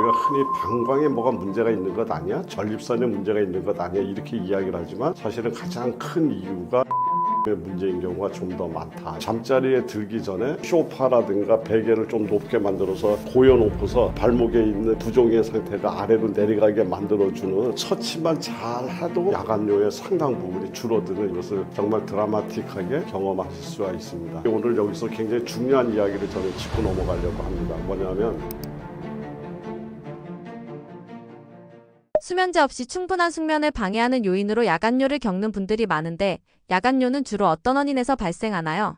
우리가 흔히 방광에 뭐가 문제가 있는 것 아니야? 전립선에 문제가 있는 것 아니야? 이렇게 이야기를 하지만 사실은 가장 큰 이유가 문제인 경우가 좀 더 많다. 잠자리에 들기 전에 소파라든가 베개를 좀 높게 만들어서 고여놓고서 발목에 있는 부종의 상태가 아래로 내려가게 만들어주는 처치만 잘 해도 야간뇨의 상당 부분이 줄어드는 이것을 정말 드라마틱하게 경험하실 수가 있습니다. 오늘 여기서 굉장히 중요한 이야기를 저는 짚고 넘어가려고 합니다. 뭐냐면 수면제 없이 충분한 숙면을 방해하는 요인으로 야간뇨를 겪는 분들이 많은데 야간뇨는 주로 어떤 원인에서 발생하나요?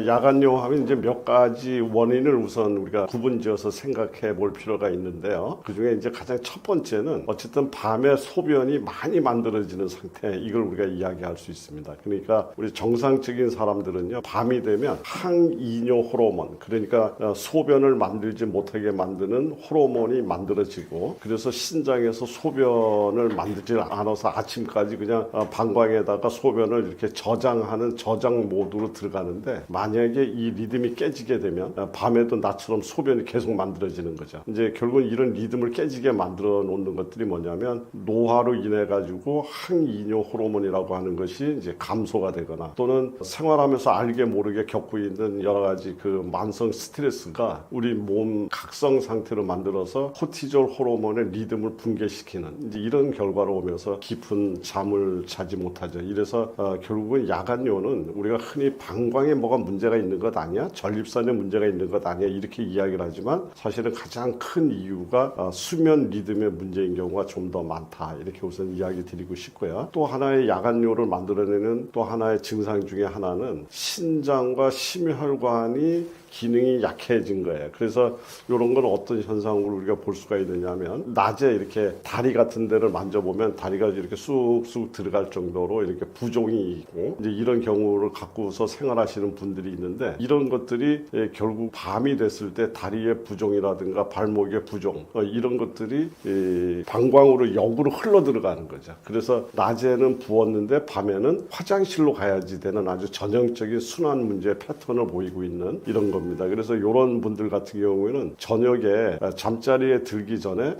야간뇨 하면 이제 몇 가지 원인을 우선 우리가 구분지어서 생각해 볼 필요가 있는데요. 그 중에 이제 가장 첫 번째는 어쨌든 밤에 소변이 많이 만들어지는 상태, 이걸 우리가 이야기할 수 있습니다. 그러니까 우리 정상적인 사람들은요, 밤이 되면 항이뇨 호르몬, 그러니까 소변을 만들지 못하게 만드는 호르몬이 만들어지고, 그래서 신장에서 소변을 만들지 않아서 아침까지 그냥 방광에다가 소변을 이렇게 저장하는 저장 모드로 들어가는데, 만약에 이 리듬이 깨지게 되면 밤에도 나처럼 소변이 계속 만들어지는 거죠. 이제 결국은 이런 리듬을 깨지게 만들어 놓는 것들이 뭐냐면 노화로 인해 가지고 항이뇨 호르몬이라고 하는 것이 이제 감소가 되거나 또는 생활하면서 알게 모르게 겪고 있는 여러 가지 그 만성 스트레스가 우리 몸 각성 상태로 만들어서 코티졸 호르몬의 리듬을 붕괴시키는 이제 이런 결과로 오면서 깊은 잠을 자지 못하죠. 이래서 결국은 야간뇨는 우리가 흔히 방광에 뭐가 문제가 있는 것 아니야? 전립선에 문제가 있는 것 아니야? 이렇게 이야기를 하지만 사실은 가장 큰 이유가 수면 리듬의 문제인 경우가 좀 더 많다. 이렇게 우선 이야기 드리고 싶고요. 또 하나의 야간뇨를 만들어내는 또 하나의 증상 중에 하나는 신장과 심혈관이 기능이 약해진 거예요. 그래서 이런 건 어떤 현상으로 우리가 볼 수가 있느냐면 낮에 이렇게 다리 같은 데를 만져보면 다리가 이렇게 쑥쑥 들어갈 정도로 이렇게 부종이 있고 이제 이런 경우를 갖고서 생활하시는 분들이 있는데 이런 것들이 결국 밤이 됐을 때 다리의 부종이라든가 발목의 부종 이런 것들이 방광으로 역으로 흘러 들어가는 거죠. 그래서 낮에는 부었는데 밤에는 화장실로 가야지 되는 아주 전형적인 순환 문제 패턴을 보이고 있는 이런 겁니다. 그래서 이런 분들 같은 경우에는 저녁에 잠자리에 들기 전에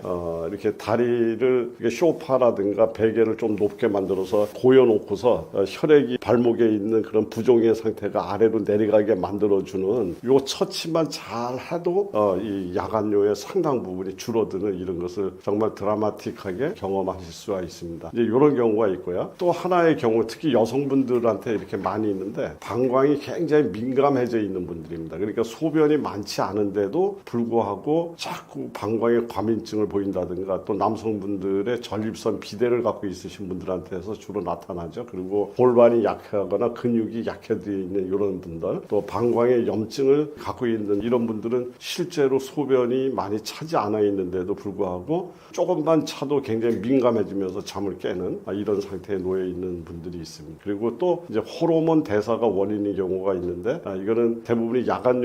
이렇게 다리를 소파라든가 베개를 좀 높게 만들어서 고여놓고서 혈액이 발목에 있는 그런 부종의 상태가 아래로 내려가게 만들어주는 요 처치만 잘 해도 이 야간뇨의 상당 부분이 줄어드는 이런 것을 정말 드라마틱하게 경험하실 수가 있습니다. 이제 이런 경우가 있고요. 또 하나의 경우 특히 여성분들한테 이렇게 많이 있는데 방광이 굉장히 민감해져 있는 분들입니다. 그러니까 소변이 많지 않은데도 불구하고 자꾸 방광에 과민증을 보인다든가 또 남성분들의 전립선 비대를 갖고 있으신 분들한테서 주로 나타나죠. 그리고 골반이 약하거나 근육이 약해져 있는 이런 분들 또 방광에 염증을 갖고 있는 이런 분들은 실제로 소변이 많이 차지 않아 있는데도 불구하고 조금만 차도 굉장히 민감해지면서 잠을 깨는 이런 상태에 놓여 있는 분들이 있습니다. 그리고 또 이제 호르몬 대사가 원인인 경우가 있는데 이거는 대부분이 야간뇨가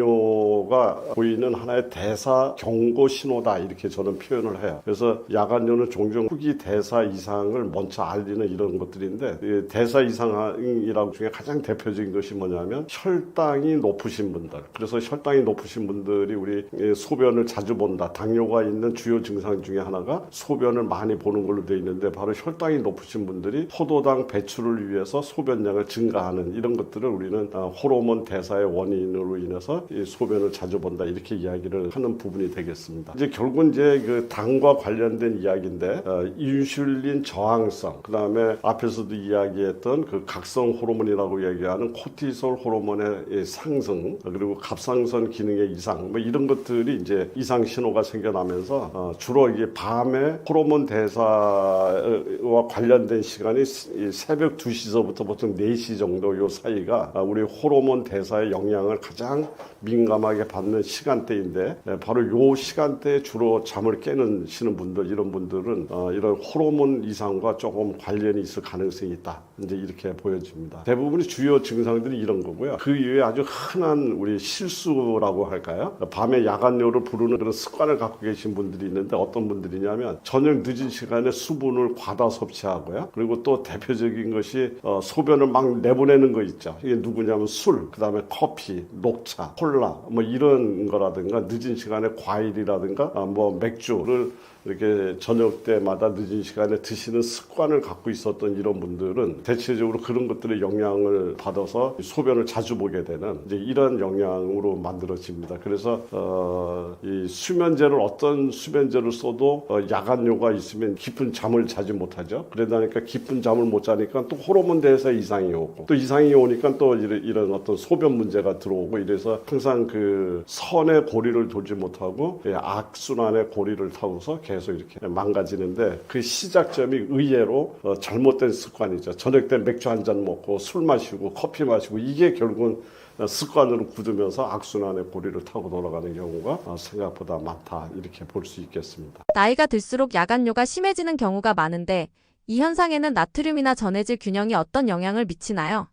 보이는 하나의 대사 경고 신호다 이렇게 저는 표현을 해요. 그래서 야간뇨는 종종 후기 대사 이상을 먼저 알리는 이런 것들인데 대사 이상이라고 중에 가장 대표적인 것이 뭐냐면 혈당이 높으신 분들. 그래서 혈당이 높으신 분들이 우리 소변을 자주 본다. 당뇨가 있는 주요 증상 중에 하나가 소변을 많이 보는 걸로 되어 있는데 바로 혈당이 높으신 분들이 포도당 배출을 위해서 소변량을 증가하는 이런 것들을 우리는 호르몬 대사의 원인으로 인해서 이 소변을 자주 본다 이렇게 이야기를 하는 부분이 되겠습니다. 이제 결국은 이제 그 당과 관련된 이야기인데 인슐린 저항성, 그 다음에 앞에서도 이야기했던 그 각성 호르몬이라고 얘기하는 코티솔 호르몬의 상승, 그리고 갑상선 기능의 이상, 뭐 이런 것들이 이제 이상 신호가 생겨나면서 주로 이게 밤에 호르몬 대사와 관련된 시간이 새벽 2시서부터 보통 4시 정도 요 사이가 우리 호르몬 대사의 영향을 가장 민감하게 받는 시간대인데 바로 요 시간대에 주로 잠을 깨시는 분들 이런 분들은 이런 호르몬 이상과 조금 관련이 있을 가능성이 있다. 이제 이렇게 보여집니다. 대부분의 주요 증상들이 이런 거고요. 그 이외에 아주 흔한 우리 실수라고 할까요? 밤에 야간뇨를 부르는 그런 습관을 갖고 계신 분들이 있는데 어떤 분들이냐면 저녁 늦은 시간에 수분을 과다 섭취하고요. 그리고 또 대표적인 것이 소변을 막 내보내는 거 있죠. 이게 누구냐면 술, 그 다음에 커피, 녹차, 콜라 콜라 뭐 이런 거라든가 늦은 시간에 과일이라든가 뭐 맥주를 이렇게 저녁 때마다 늦은 시간에 드시는 습관을 갖고 있었던 이런 분들은 대체적으로 그런 것들의 영향을 받아서 소변을 자주 보게 되는 이제 이런 영향으로 만들어집니다. 그래서 이 수면제를 어떤 수면제를 써도 야간뇨가 있으면 깊은 잠을 자지 못하죠. 그러다 보니까 깊은 잠을 못 자니까 또 호르몬 대사 이상이 오고 또 이상이 오니까 또 이런 어떤 소변 문제가 들어오고 이래서 항상 그 선의 고리를 돌지 못하고 악순환의 고리를 타고서 계속 이렇게 망가지는데 그 시작점이 의외로 잘못된 습관이죠. 저녁 때 맥주 한 잔 먹고 술 마시고 커피 마시고 이게 결국은 습관으로 굳으면서 악순환의 고리를 타고 돌아가는 경우가 생각보다 많다 이렇게 볼 수 있겠습니다. 나이가 들수록 야간뇨가 심해지는 경우가 많은데 이 현상에는 나트륨이나 전해질 균형이 어떤 영향을 미치나요?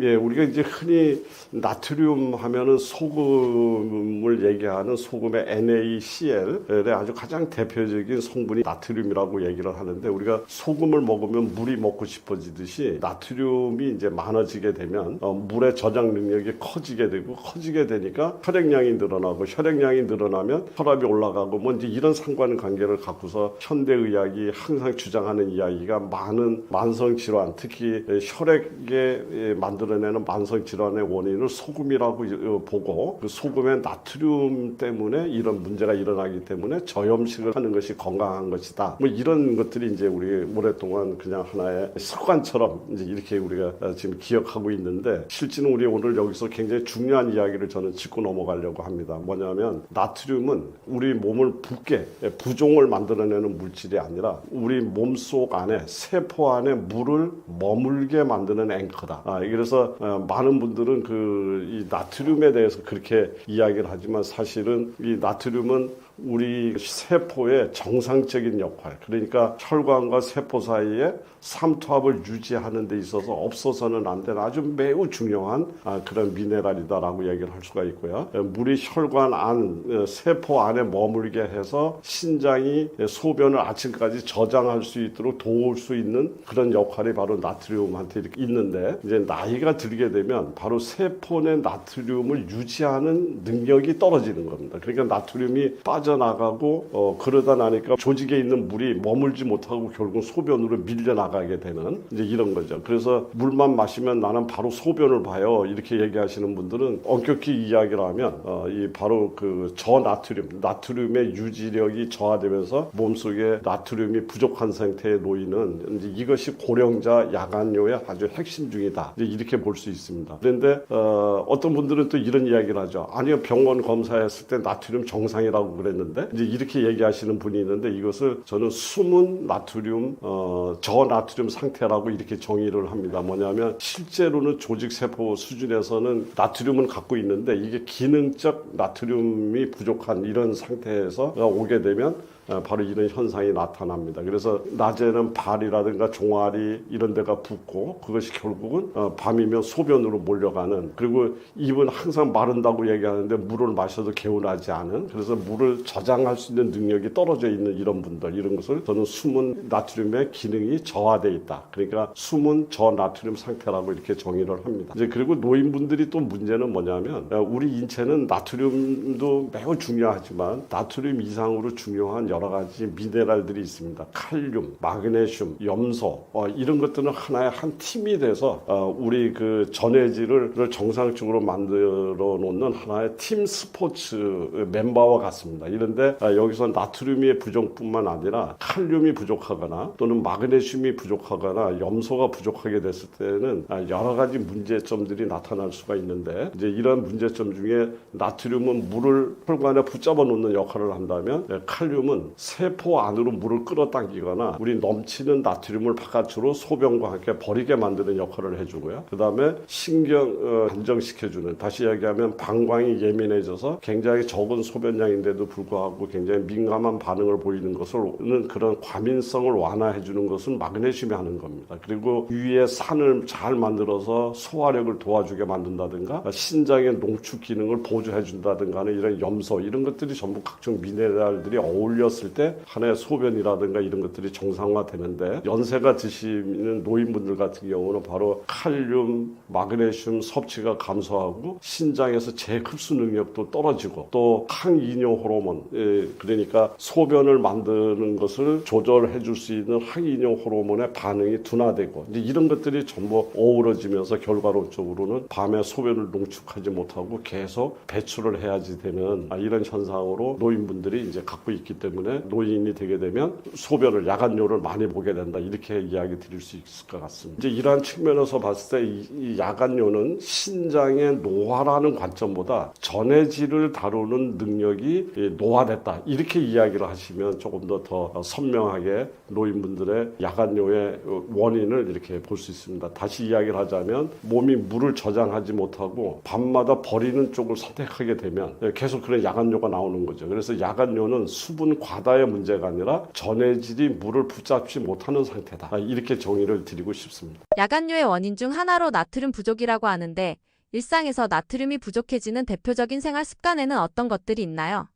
예, 우리가 이제 흔히 나트륨 하면은 소금을 얘기하는 소금의 NaCl의 아주 가장 대표적인 성분이 나트륨이라고 얘기를 하는데 우리가 소금을 먹으면 물이 먹고 싶어지듯이 나트륨이 이제 많아지게 되면 물의 저장 능력이 커지게 되고 커지게 되니까 혈액량이 늘어나고 혈액량이 늘어나면 혈압이 올라가고 뭐 이제 이런 상관관계를 갖고서 현대의학이 항상 주장하는 이야기가 많은 만성 질환 특히 혈액에 만들어내는 만성 질환의 원인을 소금이라고 보고 그 소금의 나트륨 때문에 이런 문제가 일어나기 때문에 저염식을 하는 것이 건강한 것이다. 뭐 이런 것들이 이제 우리 오랫동안 그냥 하나의 습관처럼 이제 이렇게 우리가 지금 기억하고 있는데 실제는 우리 오늘 여기서 굉장히 중요한 이야기를 저는 짚고 넘어가려고 합니다. 뭐냐면 나트륨은 우리 몸을 붓게 부종을 만들어내는 물질이 아니라 우리 몸속 안에 세포 안에 물을 머물게 만드는 앵커다. 그래서 많은 분들은 이 나트륨에 대해서 그렇게 이야기를 하지만 사실은 이 나트륨은 우리 세포의 정상적인 역할, 그러니까 혈관과 세포 사이에 삼투압을 유지하는 데 있어서 없어서는 안 되는 아주 매우 중요한 그런 미네랄이다라고 얘기를 할 수가 있고요. 물이 혈관 안, 세포 안에 머물게 해서 신장이 소변을 아침까지 저장할 수 있도록 도울 수 있는 그런 역할이 바로 나트륨한테 이렇게 있는데 이제 나이가 들게 되면 바로 세포 내 나트륨을 유지하는 능력이 떨어지는 겁니다. 그러니까 나트륨이 빠져나가고 그러다 나니까 조직에 있는 물이 머물지 못하고 결국 소변으로 밀려나가게 되는 이제 이런 거죠. 그래서 물만 마시면 나는 바로 소변을 봐요. 이렇게 얘기하시는 분들은 엄격히 이야기를 하면 이 바로 그 나트륨의 유지력이 저하되면서 몸속에 나트륨이 부족한 상태에 놓이는 이제 이것이 고령자 야간뇨의 아주 핵심 중이다. 이제 이렇게 볼 수 있습니다. 그런데 어떤 분들은 또 이런 이야기를 하죠. 아니요, 병원 검사했을 때 나트륨 정상이라고 그랬는데 이제 이렇게 얘기하시는 분이 있는데 이것을 저는 숨은 나트륨 저나트륨 상태라고 이렇게 정의를 합니다. 뭐냐면 실제로는 조직 세포 수준에서는 나트륨은 갖고 있는데 이게 기능적 나트륨이 부족한 이런 상태에서 오게 되면 바로 이런 현상이 나타납니다. 그래서 낮에는 발이라든가 종아리 이런 데가 붓고 그것이 결국은 밤이면 소변으로 몰려가는, 그리고 입은 항상 마른다고 얘기하는데 물을 마셔도 개운하지 않은, 그래서 물을 저장할 수 있는 능력이 떨어져 있는 이런 분들, 이런 것을 저는 숨은 나트륨의 기능이 저하되어 있다. 그러니까 숨은 저나트륨 상태라고 이렇게 정의를 합니다. 이제 그리고 노인분들이 또 문제는 뭐냐면 우리 인체는 나트륨도 매우 중요하지만 나트륨 이상으로 중요한 여러 가지 미네랄들이 있습니다. 칼륨, 마그네슘, 염소 이런 것들은 하나의 한 팀이 돼서 우리 그 전해질을 정상적으로 만들어 놓는 하나의 팀 스포츠 멤버와 같습니다. 이런데 여기서 나트륨의 부족뿐만 아니라 칼륨이 부족하거나 또는 마그네슘이 부족하거나 염소가 부족하게 됐을 때는 여러 가지 문제점들이 나타날 수가 있는데 이제 이런 문제점 중에 나트륨은 물을 혈관에 붙잡아 놓는 역할을 한다면 칼륨은 세포 안으로 물을 끌어당기거나 우리 넘치는 나트륨을 바깥으로 소변과 함께 버리게 만드는 역할을 해주고요. 그 다음에 신경 안정시켜주는, 다시 얘기하면 방광이 예민해져서 굉장히 적은 소변량인데도 불구하고 불구하고 굉장히 민감한 반응을 보이는 것은 그런 과민성을 완화해 주는 것은 마그네슘이 하는 겁니다. 그리고 위에 산을 잘 만들어서 소화력을 도와주게 만든다든가 신장의 농축 기능을 보조해 준다든가 하는 이런 염소 이런 것들이 전부 각종 미네랄들이 어울렸을 때 하나의 소변이라든가 이런 것들이 정상화되는데, 연세가 드시는 노인분들 같은 경우는 바로 칼륨, 마그네슘 섭취가 감소하고 신장에서 재흡수 능력도 떨어지고 또 항이뇨 호르몬, 그러니까 소변을 만드는 것을 조절해 줄 수 있는 항이뇨 호르몬의 반응이 둔화되고, 이제 이런 것들이 전부 어우러지면서 결과론적으로는 밤에 소변을 농축하지 못하고 계속 배출을 해야지 되는 이런 현상으로 노인분들이 이제 갖고 있기 때문에 노인이 되게 되면 소변을, 야간뇨를 많이 보게 된다, 이렇게 이야기 드릴 수 있을 것 같습니다. 이제 이러한 측면에서 봤을 때 이 야간뇨는 신장의 노화라는 관점보다 전해질을 다루는 능력이 노화됐다, 이렇게 이야기를 하시면 조금 더 선명하게 노인분들의 야간뇨의 원인을 이렇게 볼 수 있습니다. 다시 이야기를 하자면 몸이 물을 저장하지 못하고 밤마다 버리는 쪽을 선택하게 되면 계속 그런 야간뇨가 나오는 거죠. 그래서 야간뇨는 수분 과다의 문제가 아니라 전해질이 물을 붙잡지 못하는 상태다, 이렇게 정의를 드리고 싶습니다. 야간뇨의 원인 중 하나로 나트륨 부족이라고 하는데, 일상에서 나트륨이 부족해지는 대표적인 생활 습관에는 어떤 것들이 있나요?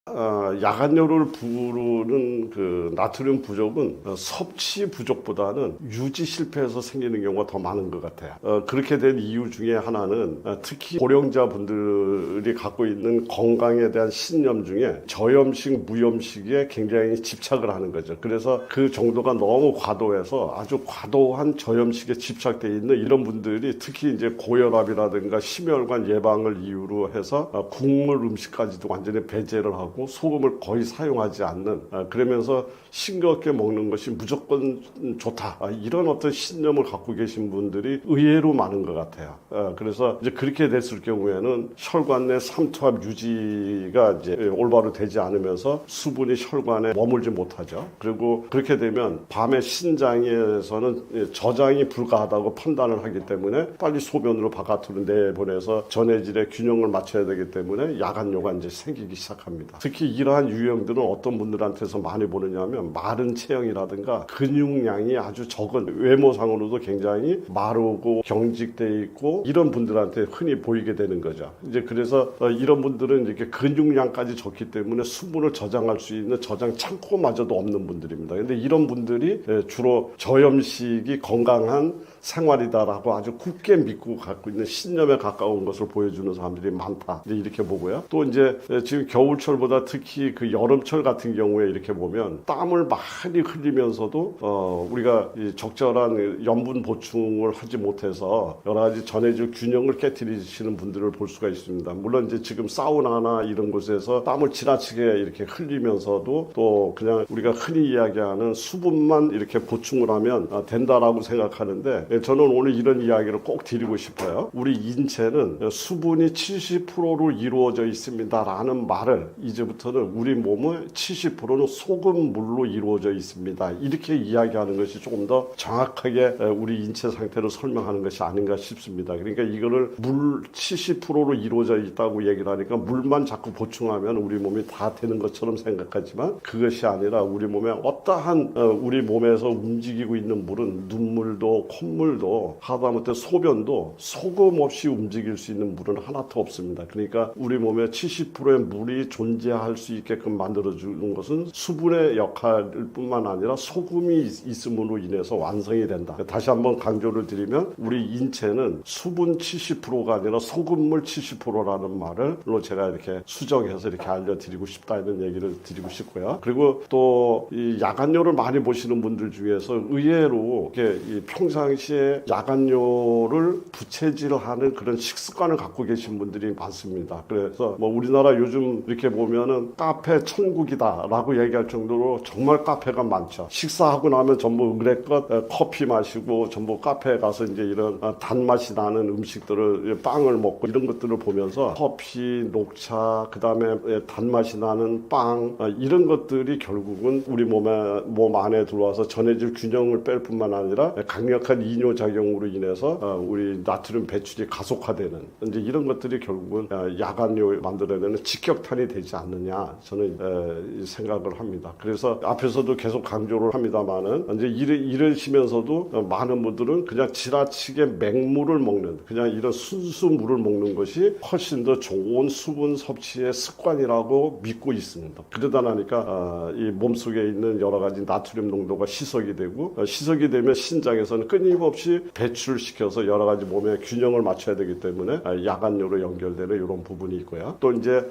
야간뇨를 부르는 그 나트륨 부족은 섭취 부족보다는 유지 실패해서 생기는 경우가 더 많은 것 같아요. 그렇게 된 이유 중에 하나는 특히 고령자분들이 갖고 있는 건강에 대한 신념 중에 저염식, 무염식에 굉장히 집착을 하는 거죠. 그래서 그 정도가 너무 과도해서 아주 과도한 저염식에 집착되어 있는 이런 분들이 특히 이제 고혈압이라든가 심혈관 예방을 이유로 해서 국물 음식까지도 완전히 배제를 하고 소금을 거의 사용하지 않는, 그러면서 싱겁게 먹는 것이 무조건 좋다, 이런 어떤 신념을 갖고 계신 분들이 의외로 많은 것 같아요. 그래서 이제 그렇게 됐을 경우에는 혈관 내 삼투압 유지가 이제 올바로 되지 않으면서 수분이 혈관에 머물지 못하죠. 그리고 그렇게 되면 밤에 신장에서는 저장이 불가하다고 판단을 하기 때문에 빨리 소변으로 바깥으로 내보내서 전해질의 균형을 맞춰야 되기 때문에 야간뇨가 이제 생기기 시작합니다. 특히 이러한 유형들은 어떤 분들한테서 많이 보느냐 하면 마른 체형이라든가 근육량이 아주 적은, 외모상으로도 굉장히 마르고 경직돼 있고 이런 분들한테 흔히 보이게 되는 거죠. 이제 그래서 이런 분들은 이렇게 근육량까지 적기 때문에 수분을 저장할 수 있는 저장 창고마저도 없는 분들입니다. 근데 이런 분들이 주로 저염식이 건강한 생활이다라고 아주 굳게 믿고 갖고 있는 신념에 가까운 것을 보여주는 사람들이 많다, 이제 이렇게 보고요. 또 이제 지금 겨울철보다 특히 그 여름철 같은 경우에 이렇게 보면 땀을 많이 흘리면서도 우리가 적절한 염분 보충을 하지 못해서 여러 가지 전해질 균형을 깨트리시는 분들을 볼 수가 있습니다. 물론 이제 지금 사우나나 이런 곳에서 땀을 지나치게 이렇게 흘리면서도 또 그냥 우리가 흔히 이야기하는 수분만 이렇게 보충을 하면 된다라고 생각하는데, 저는 오늘 이런 이야기를 꼭 드리고 싶어요. 우리 인체는 수분이 70%로 이루어져 있습니다라는 말을, 이제부터는 우리 몸의 70%는 소금물로 이루어져 있습니다, 이렇게 이야기하는 것이 조금 더 정확하게 우리 인체 상태를 설명하는 것이 아닌가 싶습니다. 그러니까 이거를 물 70%로 이루어져 있다고 얘기를 하니까 물만 자꾸 보충하면 우리 몸이 다 되는 것처럼 생각하지만 그것이 아니라 우리 몸에 어떠한 우리 몸에서 움직이고 있는 물은 눈물도 콧물도 하다못해 소변도 소금 없이 움직일 수 있는 물은 하나도 없습니다. 그러니까 우리 몸에 70%의 물이 존재할 수 있게끔 만들어주는 것은 수분의 역할일 뿐만 아니라 소금이 있음으로 인해서 완성이 된다. 다시 한번 강조를 드리면 우리 인체는 수분 70%가 아니라 소금물 70%라는 말을 제가 이렇게 수정해서 이렇게 알려드리고 싶다, 이런 얘기를 드리고 싶고요. 그리고 또 이 야간뇨를 많이 보시는 분들 중에서 의외로 이렇게 평상시에 야간뇨를 부채질하는 그런 식습관을 갖고 계신 분들이 많습니다. 그래서 뭐 우리나라 요즘 이렇게 보면은 카페 천국이다라고 얘기할 정도로 정말 카페가 많죠. 식사하고 나면 전부 의뢰껏 커피 마시고 전부 카페에 가서 이제 이런 단맛이 나는 음식들을, 빵을 먹고 이런 것들을 보면서 커피, 녹차, 그 다음에 단맛이 나는 빵, 이런 것들이 결국은 우리 몸 안에 들어와서 전해질 균형을 뺄 뿐만 아니라 강력한 이뇨 이뇨 작용으로 인해서 우리 나트륨 배출이 가속화되는 이제 이런 것들이 결국은 야간뇨 만들어내는 직격탄이 되지 않느냐 저는 생각을 합니다. 그래서 앞에서도 계속 강조를 합니다만은 이제 이러시면서도 많은 분들은 그냥 지나치게 맹물을 먹는 그냥 이런 순수 물을 먹는 것이 훨씬 더 좋은 수분 섭취의 습관이라고 믿고 있습니다. 그러다 나니까 이 몸속에 있는 여러 가지 나트륨 농도가 희석이 되고 희석이 되면 신장에서는 끊임없이 배출시켜서 여러 가지 몸의 균형을 맞춰야 되기 때문에 야간뇨로 연결되는 이런 부분이 있고요. 또 이제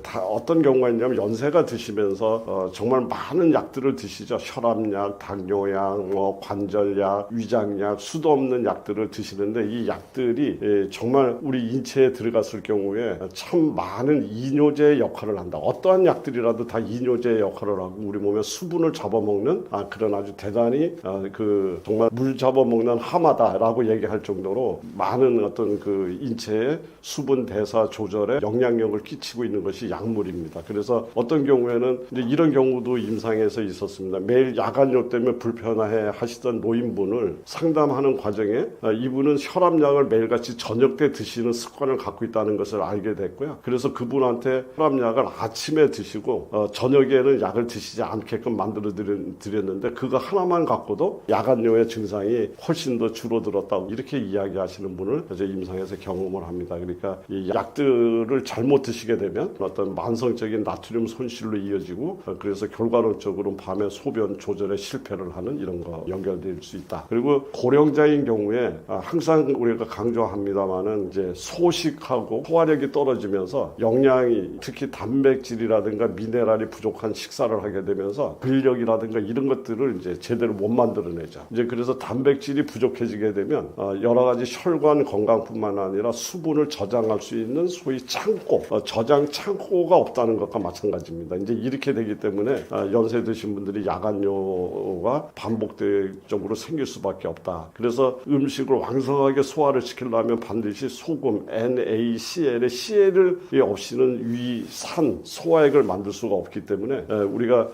다 어떤 경우가 있냐면 연세가 드시면서 정말 많은 약들을 드시죠. 혈압약, 당뇨약, 뭐 관절약, 위장약, 수도 없는 약들을 드시는데 이 약들이 정말 우리 인체에 들어갔을 경우에 참 많은 이뇨제 역할을 한다. 어떠한 약들이라도 다 이뇨제 역할을 하고 우리 몸에 수분을 잡아먹는 그런 아주 대단히 정말 물 잡아먹는 하마다라고 얘기할 정도로 많은 어떤 그 인체의 수분 대사 조절에 영향력을 끼치고 있는 것이 약물입니다. 그래서 어떤 경우에는 이제 이런 경우도 임상에서 있었습니다. 매일 야간뇨 때문에 불편해 하시던 노인분을 상담하는 과정에 이분은 혈압약을 매일같이 저녁 때 드시는 습관을 갖고 있다는 것을 알게 됐고요. 그래서 그분한테 혈압약을 아침에 드시고 저녁에는 약을 드시지 않게끔 만들어 드렸는데 그거 하나만 갖고도 야간뇨의 증상이 훨씬 더 줄어들었다고 이렇게 이야기하시는 분을 제 임상에서 경험을 합니다. 그러니까 이 약들을 잘못 드시게 되면 어떤 만성적인 나트륨 손실로 이어지고 그래서 결과론적으로 밤에 소변 조절에 실패를 하는 이런 거 연결될 수 있다. 그리고 고령자인 경우에 항상 우리가 강조합니다만은 이제 소식하고 소화력이 떨어지면서 영양이 특히 단백질이라든가 미네랄이 부족한 식사를 하게 되면서 근력이라든가 이런 것들을 이제 제대로 못 만들어내죠. 이제 그래서 단백질이 부족해지게 되면 여러 가지 혈관 건강뿐만 아니라 수분을 저장할 수 있는 소위 창고, 저장 창고가 없다는 것과 마찬가지입니다. 이제 이렇게 되기 때문에 연세 드신 분들이 야간뇨가 반복적으로 생길 수밖에 없다. 그래서 음식을 왕성하게 소화를 시키려면 반드시 소금, NaCl의 CL이 없이는 위, 산, 소화액을 만들 수가 없기 때문에 우리가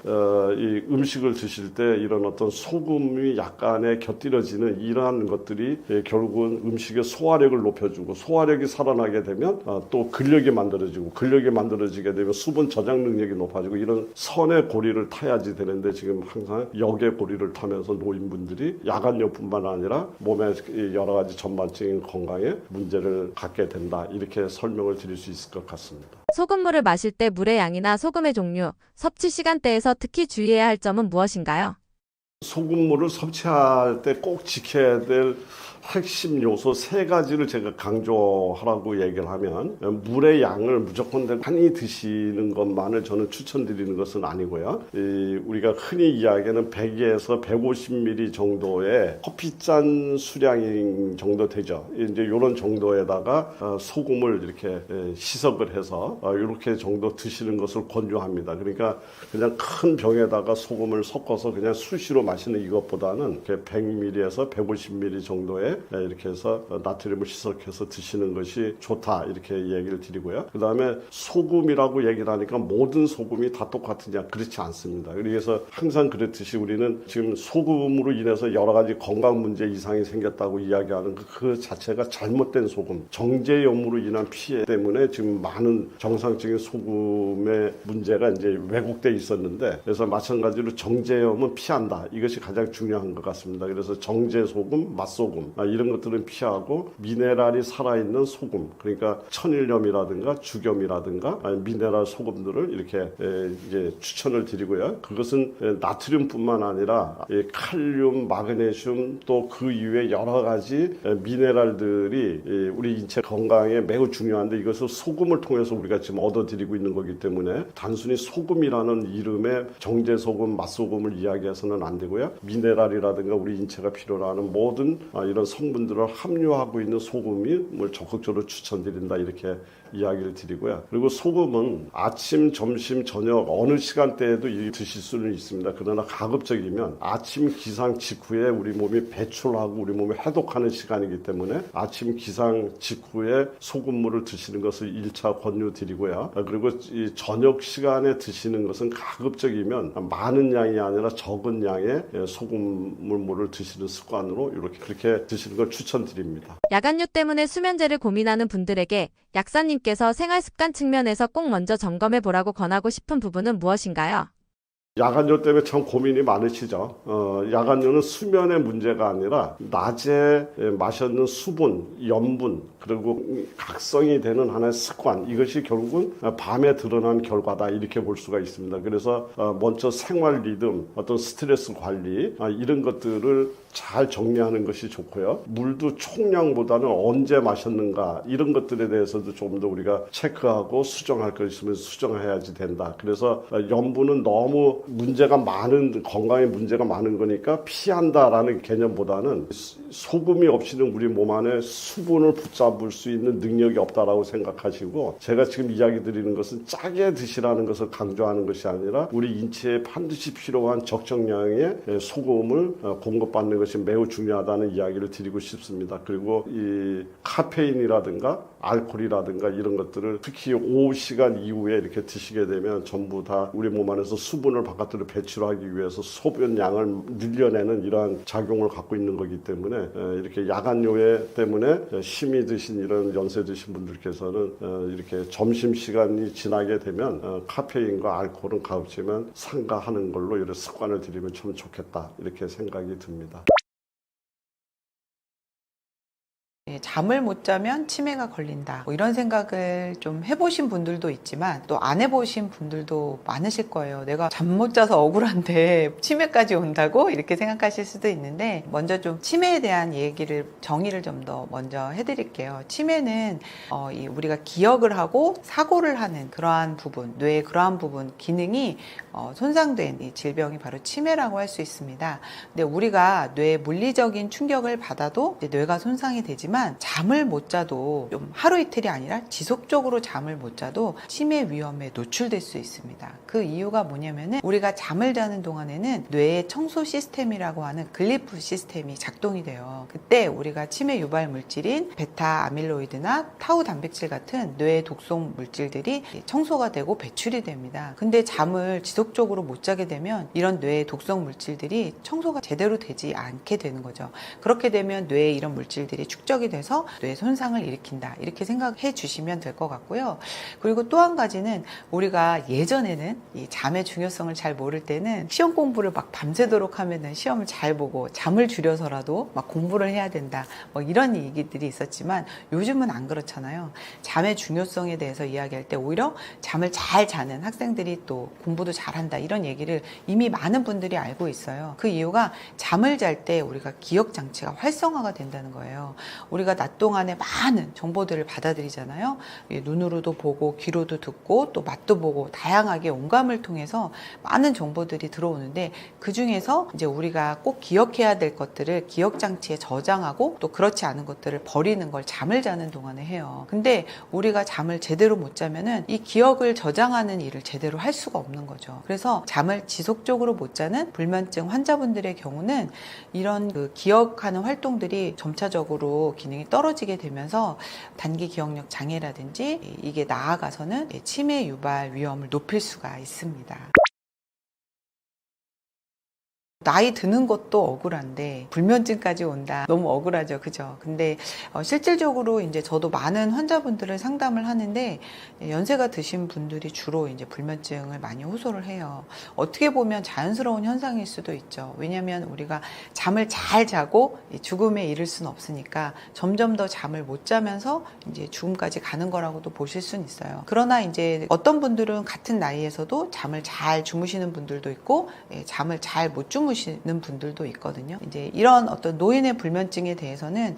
이 음식을 드실 때 이런 어떤 소금이 약간의 곁들여지는 이러한 것들이 결국은 음식의 소화력을 높여주고 소화력이 살아나게 되면 또 근력이 만들어지고 근력이 만들어지게 되면 수분 저장 능력이 높아지고 이런 선의 고리를 타야지 되는데 지금 항상 역의 고리를 타면서 노인분들이 야간뇨뿐만 아니라 몸의 여러 가지 전반적인 건강에 문제를 갖게 된다. 이렇게 설명을 드릴 수 있을 것 같습니다. 소금물을 마실 때 물의 양이나 소금의 종류, 섭취 시간대에서 특히 주의해야 할 점은 무엇인가요? 소금물을 섭취할 때 꼭 지켜야 될 핵심 요소 세 가지를 제가 강조하라고 얘기를 하면 물의 양을 무조건 많이 드시는 것만을 저는 추천드리는 것은 아니고요. 우리가 흔히 이야기하는 100에서 150ml 정도의 커피잔 수량 정도 되죠. 이제 이런 정도에다가 소금을 이렇게 희석을 해서 이렇게 정도 드시는 것을 권유합니다. 그러니까 그냥 큰 병에다가 소금을 섞어서 그냥 수시로 마시는 이것보다는 100ml에서 150ml 정도의 이렇게 해서 나트륨을 희석해서 드시는 것이 좋다 이렇게 얘기를 드리고요. 그 다음에 소금이라고 얘기를 하니까 모든 소금이 다 똑같으냐 그렇지 않습니다. 그래서 항상 그랬듯이 우리는 지금 소금으로 인해서 여러 가지 건강 문제 이상이 생겼다고 이야기하는 그 자체가 잘못된 소금, 정제염으로 인한 피해 때문에 지금 많은 정상적인 소금의 문제가 이제 왜곡돼 있었는데 그래서 마찬가지로 정제염은 피한다. 이것이 가장 중요한 것 같습니다. 그래서 정제소금, 맛소금 이런 것들은 피하고 미네랄이 살아있는 소금, 그러니까 천일염이라든가 죽염이라든가 미네랄 소금들을 이렇게 이제 추천을 드리고요. 그것은 나트륨뿐만 아니라 칼륨, 마그네슘 또 그 이외에 여러 가지 미네랄들이 우리 인체 건강에 매우 중요한데 이것을 소금을 통해서 우리가 지금 얻어들이고 있는 거기 때문에 단순히 소금이라는 이름의 정제소금, 맛소금을 이야기해서는 안 되고요. 미네랄이라든가 우리 인체가 필요로 하는 모든 이런 성분들을 함유하고 있는 소금을 적극적으로 추천드린다 이렇게 이야기를 드리고요. 그리고 소금은 아침, 점심, 저녁 어느 시간대에도 드실 수는 있습니다. 그러나 가급적이면 아침 기상 직후에 우리 몸이 배출하고 우리 몸이 해독하는 시간이기 때문에 아침 기상 직후에 소금물을 드시는 것을 1차 권유드리고요. 그리고 이 저녁 시간에 드시는 것은 가급적이면 많은 양이 아니라 적은 양의 소금물을 드시는 습관으로 이렇게 그렇게 드시는 걸 추천드립니다. 야간뇨 때문에 수면제를 고민하는 분들에게 약사님께서 생활습관 측면에서 꼭 먼저 점검해 보라고 권하고 싶은 부분은 무엇인가요? 야간뇨 때문에 참 고민이 많으시죠. 야간뇨는 수면의 문제가 아니라 낮에 마셨는 수분, 염분, 그리고 각성이 되는 하나의 습관, 이것이 결국은 밤에 드러난 결과다 이렇게 볼 수가 있습니다. 그래서 먼저 생활 리듬, 어떤 스트레스 관리 이런 것들을 잘 정리하는 것이 좋고요. 물도 총량보다는 언제 마셨는가 이런 것들에 대해서도 좀 더 우리가 체크하고 수정할 것 있으면 수정해야지 된다. 그래서 염분은 너무 문제가 많은, 건강에 문제가 많은 거니까 피한다라는 개념보다는 소금이 없이는 우리 몸 안에 수분을 붙잡을 수 있는 능력이 없다라고 생각하시고, 제가 지금 이야기 드리는 것은 짜게 드시라는 것을 강조하는 것이 아니라 우리 인체에 반드시 필요한 적정량의 소금을 공급받는 것이 매우 중요하다는 이야기를 드리고 싶습니다. 그리고 이 카페인이라든가 알코올이라든가 이런 것들을 특히 오후 시간 이후에 이렇게 드시게 되면 전부 다 우리 몸 안에서 수분을 바깥으로 배출하기 위해서 소변량을 늘려내는 이러한 작용을 갖고 있는 거기 때문에 이렇게 야간요해 때문에 심히 드신 이런 연세 드신 분들께서는 이렇게 점심시간이 지나게 되면 카페인과 알코올은 가급적이면 삼가하는 걸로 이런 습관을 들이면 참 좋겠다 이렇게 생각이 듭니다. 잠을 못 자면 치매가 걸린다, 뭐 이런 생각을 좀 해보신 분들도 있지만 또 안 해보신 분들도 많으실 거예요. 내가 잠 못 자서 억울한데 치매까지 온다고 이렇게 생각하실 수도 있는데, 먼저 좀 치매에 대한 얘기를 정의를 좀 더 먼저 해드릴게요. 치매는 우리가 기억을 하고 사고를 하는 그러한 부분, 뇌의 그러한 부분 기능이 손상된 이 질병이 바로 치매라고 할 수 있습니다. 근데 우리가 뇌에 물리적인 충격을 받아도 이제 뇌가 손상이 되지만 잠을 못 자도, 좀 하루 이틀이 아니라 지속적으로 잠을 못 자도 치매 위험에 노출될 수 있습니다. 그 이유가 뭐냐면은 우리가 잠을 자는 동안에는 뇌의 청소 시스템이라고 하는 글리프 시스템이 작동이 돼요. 그때 우리가 치매 유발 물질인 베타 아밀로이드나 타우 단백질 같은 뇌의 독성 물질들이 청소가 되고 배출이 됩니다. 근데 잠을 지속적으로 못 자게 되면 이런 뇌의 독성 물질들이 청소가 제대로 되지 않게 되는 거죠. 그렇게 되면 뇌에 이런 물질들이 축적이 돼서 뇌 손상을 일으킨다, 이렇게 생각해 주시면 될 것 같고요. 그리고 또 한 가지는, 우리가 예전에는 이 잠의 중요성을 잘 모를 때는 시험 공부를 막 밤새도록 하면은 시험을 잘 보고 잠을 줄여서라도 막 공부를 해야 된다, 뭐 이런 얘기들이 있었지만 요즘은 안 그렇잖아요. 잠의 중요성에 대해서 이야기할 때 오히려 잠을 잘 자는 학생들이 또 공부도 잘한다, 이런 얘기를 이미 많은 분들이 알고 있어요. 그 이유가 잠을 잘 때 우리가 기억 장치가 활성화가 된다는 거예요. 우리가 낮 동안에 많은 정보들을 받아들이잖아요. 눈으로도 보고 귀로도 듣고 또 맛도 보고 다양하게 온감을 통해서 많은 정보들이 들어오는데, 그 중에서 이제 우리가 꼭 기억해야 될 것들을 기억 장치에 저장하고 또 그렇지 않은 것들을 버리는 걸 잠을 자는 동안에 해요. 근데 우리가 잠을 제대로 못 자면은 이 기억을 저장하는 일을 제대로 할 수가 없는 거죠. 그래서 잠을 지속적으로 못 자는 불면증 환자분들의 경우는 이런 그 기억하는 활동들이 점차적으로 기능이 떨어지게 되면서 단기 기억력 장애라든지 이게 나아가서는 치매 유발 위험을 높일 수가 있습니다. 나이 드는 것도 억울한데 불면증까지 온다, 너무 억울하죠, 그죠? 근데 실질적으로 이제 저도 많은 환자분들을 상담을 하는데 연세가 드신 분들이 주로 이제 불면증을 많이 호소를 해요. 어떻게 보면 자연스러운 현상일 수도 있죠. 왜냐하면 우리가 잠을 잘 자고 죽음에 이를 수는 없으니까 점점 더 잠을 못 자면서 이제 죽음까지 가는 거라고도 보실 수는 있어요. 그러나 이제 어떤 분들은 같은 나이에서도 잠을 잘 주무시는 분들도 있고 잠을 잘 못 주무시는 주무시는 분들도 있거든요. 이제 이런 어떤 노인의 불면증에 대해서는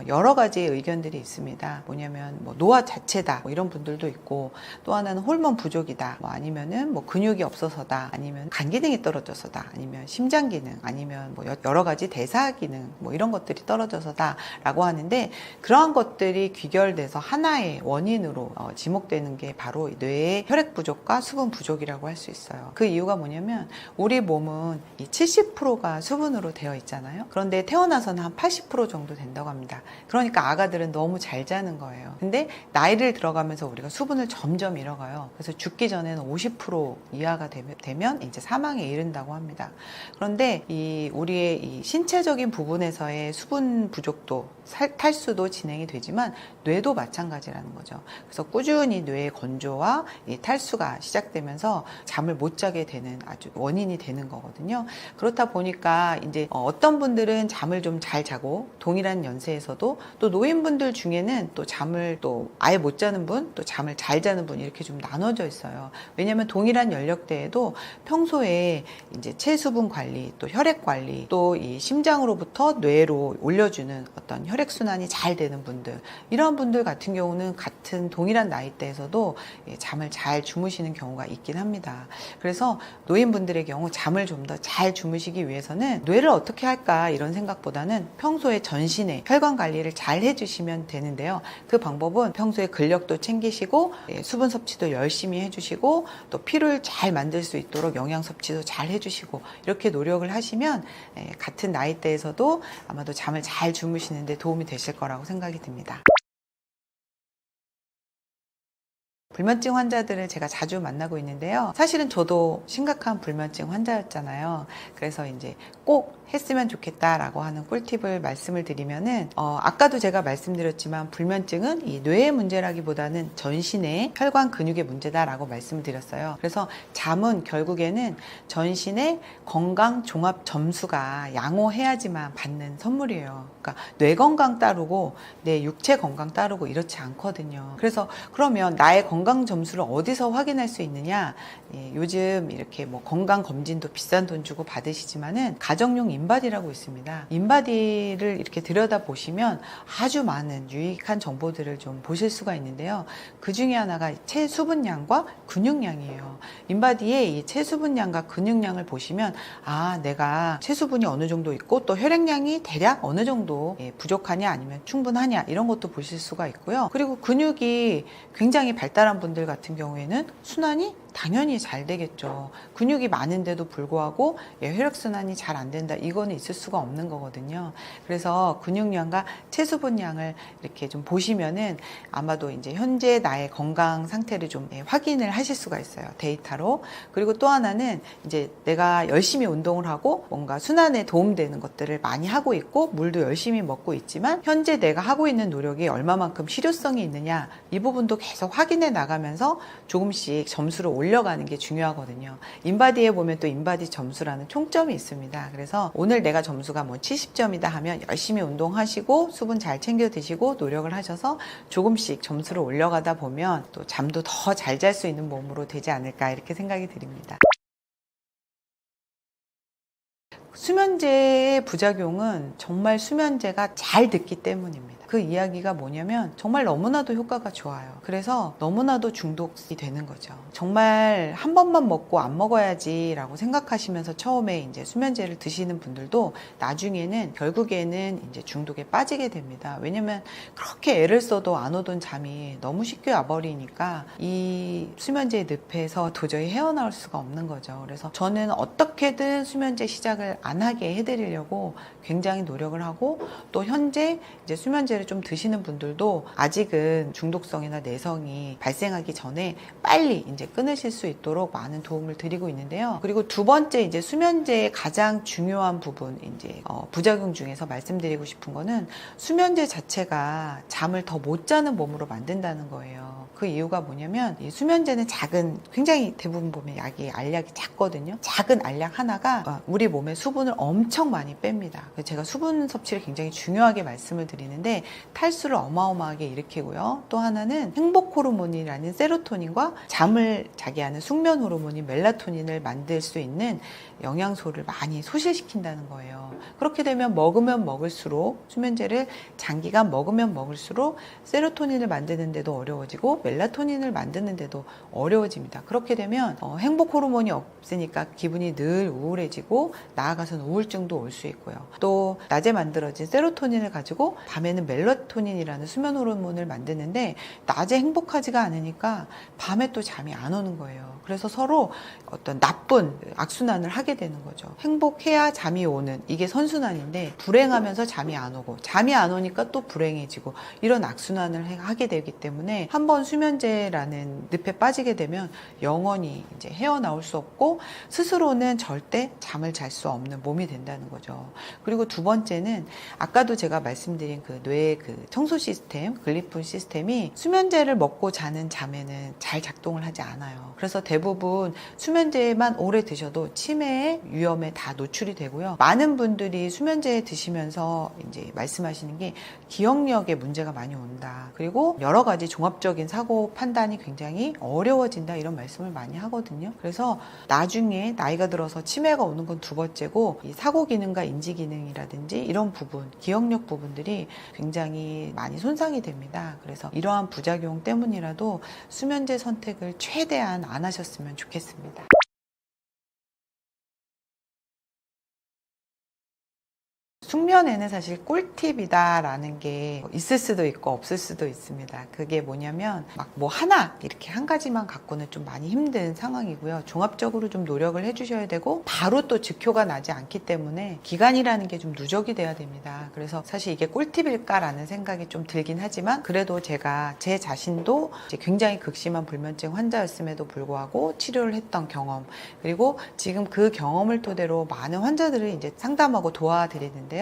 여러 가지의 의견들이 있습니다. 뭐냐면 뭐 노화 자체다 뭐 이런 분들도 있고, 또 하나는 호르몬 부족이다, 뭐 아니면은 뭐 근육이 없어서다, 아니면 간 기능이 떨어져서다, 아니면 심장 기능, 아니면 뭐 여러 가지 대사 기능 뭐 이런 것들이 떨어져서다라고 하는데, 그러한 것들이 귀결돼서 하나의 원인으로 지목되는 게 바로 뇌의 혈액 부족과 수분 부족이라고 할 수 있어요. 그 이유가 뭐냐면 우리 몸은 이 70%가 수분으로 되어 있잖아요. 그런데 태어나서는 한 80% 정도 된다고 합니다. 그러니까 아가들은 너무 잘 자는 거예요. 근데 나이를 들어가면서 우리가 수분을 점점 잃어가요. 그래서 죽기 전에는 50% 이하가 되면 이제 사망에 이른다고 합니다. 그런데 우리의 이 신체적인 부분에서의 수분 부족도, 탈수도 진행이 되지만 뇌도 마찬가지라는 거죠. 그래서 꾸준히 뇌의 건조와 이 탈수가 시작되면서 잠을 못 자게 되는 아주 원인이 되는 거거든요. 그렇다 보니까 이제 어떤 분들은 잠을 좀 잘 자고, 동일한 연세에서도 또 노인분들 중에는 또 잠을 또 아예 못 자는 분, 또 잠을 잘 자는 분, 이렇게 좀 나눠져 있어요. 왜냐하면 동일한 연령대에도 평소에 이제 체수분 관리, 또 혈액 관리, 또 이 심장으로부터 뇌로 올려주는 어떤 혈액 순환이 잘 되는 분들, 이런 분들 같은 경우는 같은 동일한 나이대에서도 잠을 잘 주무시는 경우가 있긴 합니다. 그래서 노인분들의 경우 잠을 좀 더 잘 주무시기 위해서는 뇌를 어떻게 할까 이런 생각보다는 평소에 전신에 혈관 관리를 잘 해주시면 되는데요. 그 방법은 평소에 근력도 챙기시고 수분 섭취도 열심히 해주시고, 또 피를 잘 만들 수 있도록 영양 섭취도 잘 해주시고, 이렇게 노력을 하시면 같은 나이대에서도 아마도 잠을 잘 주무시는데 도움이 되실 거라고 생각이 듭니다. 불면증 환자들을 제가 자주 만나고 있는데요. 사실은 저도 심각한 불면증 환자였잖아요. 그래서 이제 꼭 했으면 좋겠다라고 하는 꿀팁을 말씀을 드리면은, 아까도 제가 말씀드렸지만 불면증은 이 뇌의 문제라기보다는 전신의 혈관 근육의 문제다라고 말씀을 드렸어요. 그래서 잠은 결국에는 전신의 건강 종합 점수가 양호해야지만 받는 선물이에요. 그러니까 뇌 건강 따르고 내 육체 건강 따르고 이렇지 않거든요. 그래서 그러면 나의 건강 점수를 어디서 확인할 수 있느냐? 요즘 이렇게 뭐 건강 검진도 비싼 돈 주고 받으시지만은 가정용 인바디라고 있습니다. 인바디를 이렇게 들여다 보시면 아주 많은 유익한 정보들을 좀 보실 수가 있는데요. 그 중에 하나가 체수분량과 근육량이에요. 인바디의 이 체수분량과 근육량을 보시면, 아, 내가 체수분이 어느 정도 있고 또 혈액량이 대략 어느 정도 부족하냐 아니면 충분하냐, 이런 것도 보실 수가 있고요. 그리고 근육이 굉장히 발달한 분들 같은 경우에는 순환이 당연히 잘 되겠죠. 근육이 많은데도 불구하고 혈액순환이 잘 안 된다, 이거는 있을 수가 없는 거거든요. 그래서 근육량과 체수분량을 이렇게 좀 보시면은 아마도 이제 현재 나의 건강 상태를 좀 확인을 하실 수가 있어요, 데이터로. 그리고 또 하나는 이제 내가 열심히 운동을 하고 뭔가 순환에 도움되는 것들을 많이 하고 있고 물도 열심히 먹고 있지만 현재 내가 하고 있는 노력이 얼마만큼 실효성이 있느냐, 이 부분도 계속 확인해 나가면서 조금씩 점수를 올려가는 게 중요하거든요. 인바디에 보면 또 인바디 점수라는 총점이 있습니다. 그래서 오늘 내가 점수가 뭐 70점이다 하면 열심히 운동하시고 수분 잘 챙겨 드시고 노력을 하셔서 조금씩 점수를 올려가다 보면 또 잠도 더 잘 잘 수 있는 몸으로 되지 않을까, 이렇게 생각이 드립니다. 수면제의 부작용은 정말 수면제가 잘 듣기 때문입니다. 그 이야기가 뭐냐면 정말 너무나도 효과가 좋아요. 그래서 너무나도 중독이 되는 거죠. 정말 한 번만 먹고 안 먹어야지 라고 생각하시면서 처음에 이제 수면제를 드시는 분들도 나중에는 결국에는 이제 중독에 빠지게 됩니다. 왜냐면 그렇게 애를 써도 안 오던 잠이 너무 쉽게 와버리니까 이 수면제의 늪에서 도저히 헤어나올 수가 없는 거죠. 그래서 저는 어떻게든 수면제 시작을 안 하게 해드리려고 굉장히 노력을 하고, 또 현재 이제 수면제를 좀 드시는 분들도 아직은 중독성이나 내성이 발생하기 전에 빨리 이제 끊으실 수 있도록 많은 도움을 드리고 있는데요. 그리고 두 번째, 이제 수면제의 가장 중요한 부분, 이제 부작용 중에서 말씀드리고 싶은 거는 수면제 자체가 잠을 더 못 자는 몸으로 만든다는 거예요. 그 이유가 뭐냐면 이 수면제는 굉장히 대부분 보면 알약이 작거든요. 작은 알약 하나가 우리 몸에 수분을 엄청 많이 뺍니다. 제가 수분 섭취를 굉장히 중요하게 말씀을 드리는데, 탈수를 어마어마하게 일으키고요. 또 하나는 행복 호르몬이라는 세로토닌과 잠을 자게 하는 숙면 호르몬인 멜라토닌을 만들 수 있는 영양소를 많이 소실시킨다는 거예요. 그렇게 되면 먹으면 먹을수록 수면제를 장기간 먹으면 먹을수록 세로토닌을 만드는데도 어려워지고 멜라토닌을 만드는데도 어려워집니다. 그렇게 되면 행복 호르몬이 없으니까 기분이 늘 우울해지고 나아가서는 우울증도 올 수 있고요. 또 낮에 만들어진 세로토닌을 가지고 밤에는 멜라토닌이라는 수면 호르몬을 만드는데 낮에 행복하지가 않으니까 밤에 또 잠이 안 오는 거예요. 그래서 서로 어떤 나쁜 악순환을 하게 되는 거죠. 행복해야 잠이 오는 이게 선순환인데 불행하면서 잠이 안 오고 잠이 안 오니까 또 불행해지고 이런 악순환을 하게 되기 때문에 한번 수면제라는 늪에 빠지게 되면 영원히 이제 헤어나올 수 없고 스스로는 절대 잠을 잘 수 없는 몸이 된다는 거죠. 그리고 두 번째는 아까도 제가 말씀드린 그 뇌의 그 청소 시스템, 글리폰 시스템이 수면제를 먹고 자는 잠에는 잘 작동을 하지 않아요. 그래서 대부분 수면제만 오래 드셔도 치매의 위험에 다 노출이 되고요. 많은 분들이 수면제 드시면서 이제 말씀하시는 게 기억력에 문제가 많이 온다. 그리고 여러 가지 종합적인 사고 판단이 굉장히 어려워진다. 이런 말씀을 많이 하거든요. 그래서 나중에 나이가 들어서 치매가 오는 건 두 번째고 이 사고 기능과 인지 기능이라든지 이런 부분, 기억력 부분들이 굉장히 많이 손상이 됩니다. 그래서 이러한 부작용 때문이라도 수면제 선택을 최대한 안 하셨으면 좋겠습니다. 숙면에는 사실 꿀팁이다라는 게 있을 수도 있고 없을 수도 있습니다. 그게 뭐냐면 막 뭐 하나 이렇게 한 가지만 갖고는 좀 많이 힘든 상황이고요. 종합적으로 좀 노력을 해주셔야 되고 바로 또 즉효가 나지 않기 때문에 기간이라는 게 좀 누적이 돼야 됩니다. 그래서 사실 이게 꿀팁일까라는 생각이 좀 들긴 하지만 그래도 제가 제 자신도 이제 굉장히 극심한 불면증 환자였음에도 불구하고 치료를 했던 경험 그리고 지금 그 경험을 토대로 많은 환자들을 이제 상담하고 도와드리는데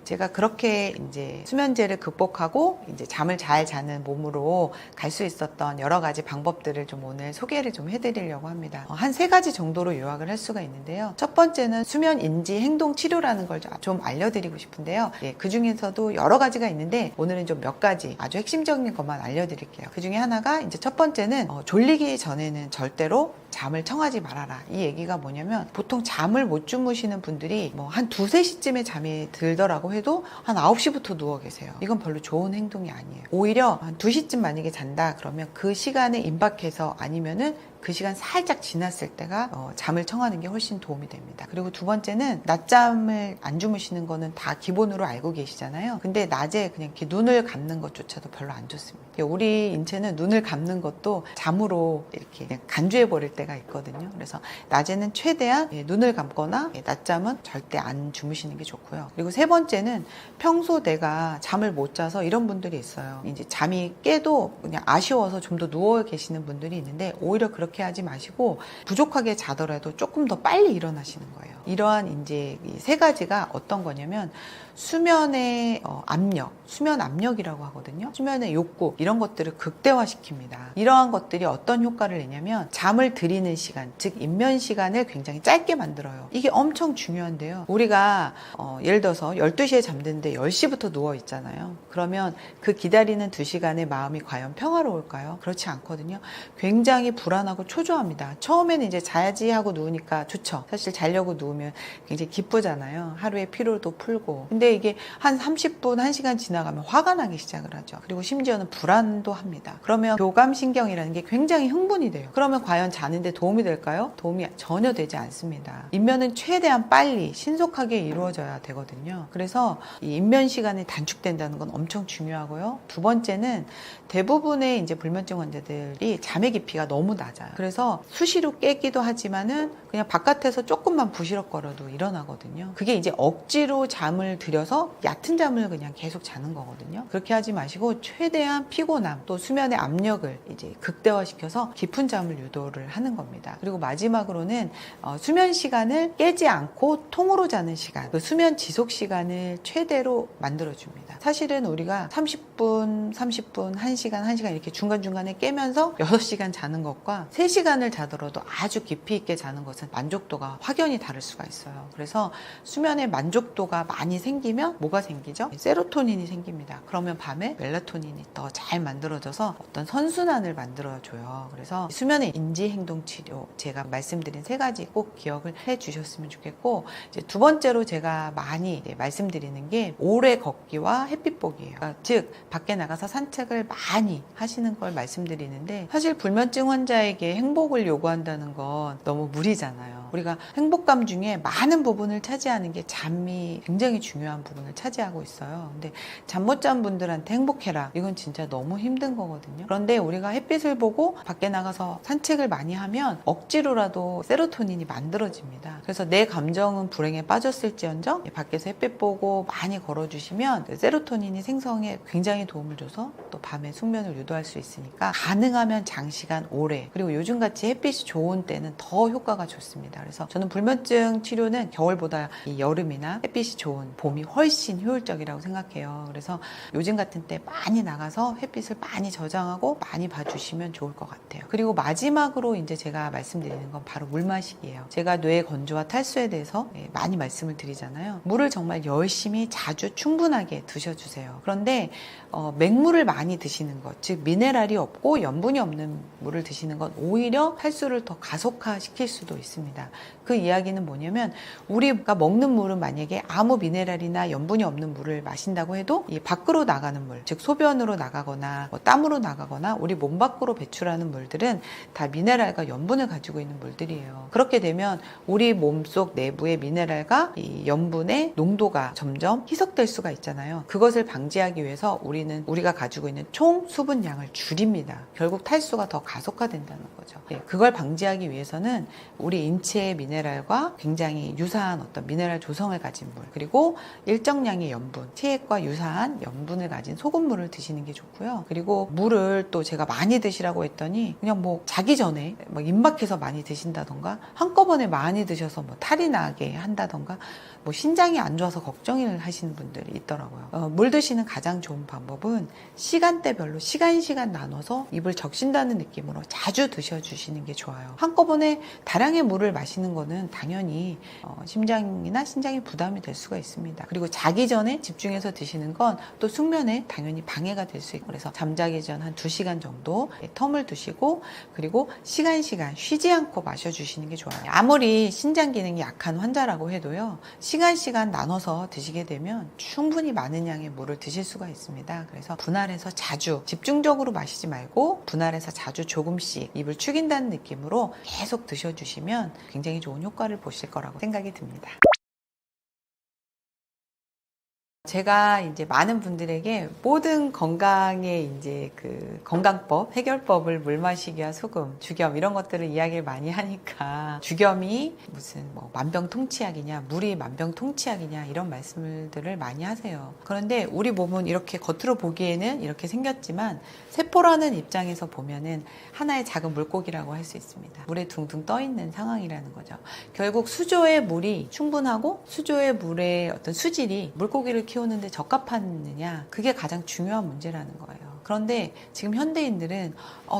제가 그렇게 이제 수면제를 극복하고 이제 잠을 잘 자는 몸으로 갈 수 있었던 여러 가지 방법들을 좀 오늘 소개를 좀 해드리려고 합니다. 한 3가지 정도로 요약을 할 수가 있는데요. 첫 번째는 수면 인지 행동 치료라는 걸 좀 알려드리고 싶은데요. 그 중에서도 여러 가지가 있는데 오늘은 좀 몇 가지 아주 핵심적인 것만 알려드릴게요. 그 중에 하나가 이제 첫 번째는 졸리기 전에는 절대로 잠을 청하지 말아라. 이 얘기가 뭐냐면 보통 잠을 못 주무시는 분들이 뭐 한 2, 3시쯤에 잠이 들더라고 해도 한 9시부터 누워 계세요. 이건 별로 좋은 행동이 아니에요. 오히려 한 2시쯤 만약에 잔다 그러면 그 시간에 임박해서 아니면은 그 시간 살짝 지났을 때가 잠을 청하는 게 훨씬 도움이 됩니다. 그리고 두 번째는 낮잠을 안 주무시는 거는 다 기본으로 알고 계시잖아요. 근데 낮에 그냥 이렇게 눈을 감는 것조차도 별로 안 좋습니다. 우리 인체는 눈을 감는 것도 잠으로 이렇게 그냥 간주해 버릴 때가 있거든요. 그래서 낮에는 최대한 눈을 감거나 낮잠은 절대 안 주무시는 게 좋고요. 그리고 세 번째는 평소 내가 잠을 못 자서 이런 분들이 있어요. 이제 잠이 깨도 그냥 아쉬워서 좀 더 누워 계시는 분들이 있는데 오히려 그렇게 하지 마시고 부족하게 자더라도 조금 더 빨리 일어나시는 거예요. 이러한 이제 이 3가지가 어떤 거냐면 수면의 압력, 수면 압력이라고 하거든요. 수면의 욕구 이런 것들을 극대화시킵니다. 이러한 것들이 어떤 효과를 내냐면 잠을 들이는 시간, 즉 인면 시간을 굉장히 짧게 만들어요. 이게 엄청 중요한데요. 우리가 예를 들어서 12시에 잠드는데 10시부터 누워 있잖아요. 그러면 그 기다리는 2시간의 마음이 과연 평화로울까요? 그렇지 않거든요. 굉장히 불안하고 초조합니다. 처음에는 이제 자야지 하고 누우니까 좋죠. 사실 자려고 누우면 굉장히 기쁘잖아요. 하루의 피로도 풀고. 근데 이게 한 30분, 1시간 지나가면 화가 나기 시작을 하죠. 그리고 심지어는 불안도 합니다. 그러면 교감신경이라는 게 굉장히 흥분이 돼요. 그러면 과연 자는데 도움이 될까요? 도움이 전혀 되지 않습니다. 인면은 최대한 빨리, 신속하게 이루어져야 되거든요. 그래서 이 인면 시간이 단축된다는 건 엄청 중요하고요. 두 번째는 대부분의 이제 불면증 환자들이 잠의 깊이가 너무 낮아요. 그래서 수시로 깨기도 하지만은 그냥 바깥에서 조금만 부시럭거려도 일어나거든요. 그게 이제 억지로 잠을 들여서 얕은 잠을 그냥 계속 자는 거거든요. 그렇게 하지 마시고 최대한 피곤함 또 수면의 압력을 이제 극대화시켜서 깊은 잠을 유도를 하는 겁니다. 그리고 마지막으로는 수면 시간을 깨지 않고 통으로 자는 시간, 그 수면 지속 시간을 최대로 만들어줍니다. 사실은 우리가 30분, 1시간 이렇게 중간중간에 깨면서 6시간 자는 것과 3시간을 자더라도 아주 깊이 있게 자는 것은 만족도가 확연히 다를 수가 수가 있어요. 그래서 수면의 만족도가 많이 생기면 뭐가 생기죠? 세로토닌이 생깁니다. 그러면 밤에 멜라토닌이 더 잘 만들어져서 어떤 선순환을 만들어줘요. 그래서 수면의 인지행동치료 제가 말씀드린 3가지 꼭 기억을 해주셨으면 좋겠고, 이제 두 번째로 제가 많이 말씀드리는 게 오래 걷기와 햇빛 보기예요. 그러니까 즉 밖에 나가서 산책을 많이 하시는 걸 말씀드리는데, 사실 불면증 환자에게 행복을 요구한다는 건 너무 무리잖아요. 우리가 행복감 중에 많은 부분을 차지하는 게 잠이 굉장히 중요한 부분을 차지하고 있어요. 근데 잠 못 잔 분들한테 행복해라, 이건 진짜 너무 힘든 거거든요. 그런데 우리가 햇빛을 보고 밖에 나가서 산책을 많이 하면 억지로라도 세로토닌이 만들어집니다. 그래서 내 감정은 불행에 빠졌을지언정 밖에서 햇빛 보고 많이 걸어주시면 세로토닌이 생성에 굉장히 도움을 줘서 또 밤에 숙면을 유도할 수 있으니까 가능하면 장시간 오래, 그리고 요즘같이 햇빛이 좋은 때는 더 효과가 좋습니다. 그래서 저는 불면증 치료는 겨울보다 이 여름이나 햇빛이 좋은 봄이 훨씬 효율적이라고 생각해요. 그래서 요즘 같은 때 많이 나가서 햇빛을 많이 저장하고 많이 봐주시면 좋을 것 같아요. 그리고 마지막으로 이제 제가 말씀드리는 건 바로 물 마시기예요. 제가 뇌 건조와 탈수에 대해서 많이 말씀을 드리잖아요. 물을 정말 열심히 자주 충분하게 드셔주세요. 그런데 맹물을 많이 드시는 것, 즉 미네랄이 없고 염분이 없는 물을 드시는 건 오히려 탈수를 더 가속화시킬 수도 있습니다. 그 이야기는 뭐냐면, 우리가 먹는 물은 만약에 아무 미네랄이나 염분이 없는 물을 마신다고 해도 이 밖으로 나가는 물, 즉 소변으로 나가거나 땀으로 나가거나 우리 몸 밖으로 배출하는 물들은 다 미네랄과 염분을 가지고 있는 물들이에요. 그렇게 되면 우리 몸속 내부의 미네랄과 이 염분의 농도가 점점 희석될 수가 있잖아요. 그것을 방지하기 위해서 우리가 가지고 있는 총 수분량을 줄입니다. 결국 탈수가 더 가속화된다는 거죠. 그걸 방지하기 위해서는 우리 인체의 미네랄과 굉장히 유사한 어떤 미네랄 조성을 가진 물, 그리고 일정량의 염분, 체액과 유사한 염분을 가진 소금물을 드시는 게 좋고요. 그리고 물을 또 제가 많이 드시라고 했더니 그냥 뭐 자기 전에 임박해서 많이 드신다던가, 한꺼번에 많이 드셔서 탈이 나게 한다던가, 신장이 안 좋아서 걱정을 하시는 분들이 있더라고요. 물 드시는 가장 좋은 방법은 시간대별로 시간 나눠서 입을 적신다는 느낌으로 자주 드셔주시는 게 좋아요. 한꺼번에 다량의 물을 마시는 거는 당연히 심장이나 신장에 부담이 될 수가 있습니다. 그리고 자기 전에 집중해서 드시는 건 또 숙면에 당연히 방해가 될 수 있고, 그래서 잠자기 전 한 2시간 정도 텀을 두시고, 그리고 시간 쉬지 않고 마셔주시는 게 좋아요. 아무리 신장 기능이 약한 환자라고 해도요, 시간 나눠서 드시게 되면 충분히 많은 양의 물을 드실 수가 있습니다. 그래서 분할해서 자주, 집중적으로 마시지 말고 분할해서 자주 조금씩 입을 축인다는 느낌으로 계속 드셔주시면 굉장히 좋은 효과를 보실 거라고 생각이 듭니다. 제가 이제 많은 분들에게 모든 건강의 이제 그 건강법, 해결법을 물 마시기와 소금, 죽염 이런 것들을 이야기를 많이 하니까 죽염이 무슨 만병통치약이냐, 물이 만병통치약이냐 이런 말씀들을 많이 하세요. 그런데 우리 몸은 이렇게 겉으로 보기에는 이렇게 생겼지만 세포라는 입장에서 보면은 하나의 작은 물고기라고 할 수 있습니다. 물에 둥둥 떠 있는 상황이라는 거죠. 결국 수조의 물이 충분하고 수조의 물의 어떤 수질이 물고기를 키우는데 적합하느냐, 그게 가장 중요한 문제라는 거예요. 그런데 지금 현대인들은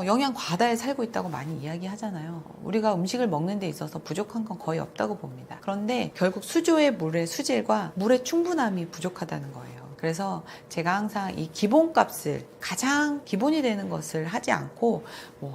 영양 과다에 살고 있다고 많이 이야기하잖아요. 우리가 음식을 먹는 데 있어서 부족한 건 거의 없다고 봅니다. 그런데 결국 수조의 물의 수질과 물의 충분함이 부족하다는 거예요. 그래서 제가 항상 이 기본값을, 가장 기본이 되는 것을 하지 않고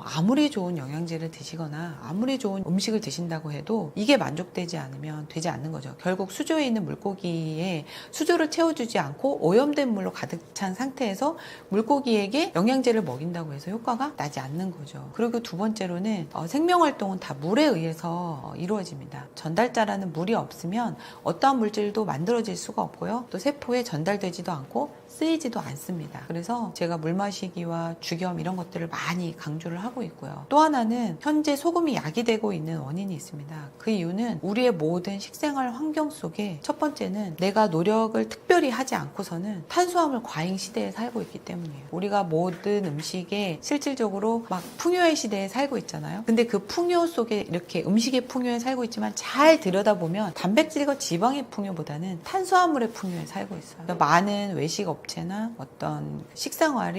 아무리 좋은 영양제를 드시거나 아무리 좋은 음식을 드신다고 해도 이게 만족되지 않으면 되지 않는 거죠. 결국 수조에 있는 물고기에 수조를 채워주지 않고 오염된 물로 가득 찬 상태에서 물고기에게 영양제를 먹인다고 해서 효과가 나지 않는 거죠. 그리고 두 번째로는 생명활동은 다 물에 의해서 이루어집니다. 전달자라는 물이 없으면 어떠한 물질도 만들어질 수가 없고요. 또 세포에 전달되지도 않고 쓰이지도 않습니다. 그래서 제가 물 마시기와 죽염 이런 것들을 많이 강조를 하고 있고요. 또 하나는 현재 소금이 약이 되고 있는 원인이 있습니다. 그 이유는 우리의 모든 식생활 환경 속에 첫 번째는 내가 노력을 특별히 하지 않고서는 탄수화물 과잉 시대에 살고 있기 때문이에요. 우리가 모든 음식에 실질적으로 풍요의 시대에 살고 있잖아요. 근데 그 풍요 속에 이렇게 음식의 풍요에 살고 있지만 잘 들여다보면 단백질과 지방의 풍요보다는 탄수화물의 풍요에 살고 있어요. 그러니까 많은 외식 업체나 어떤 식생활의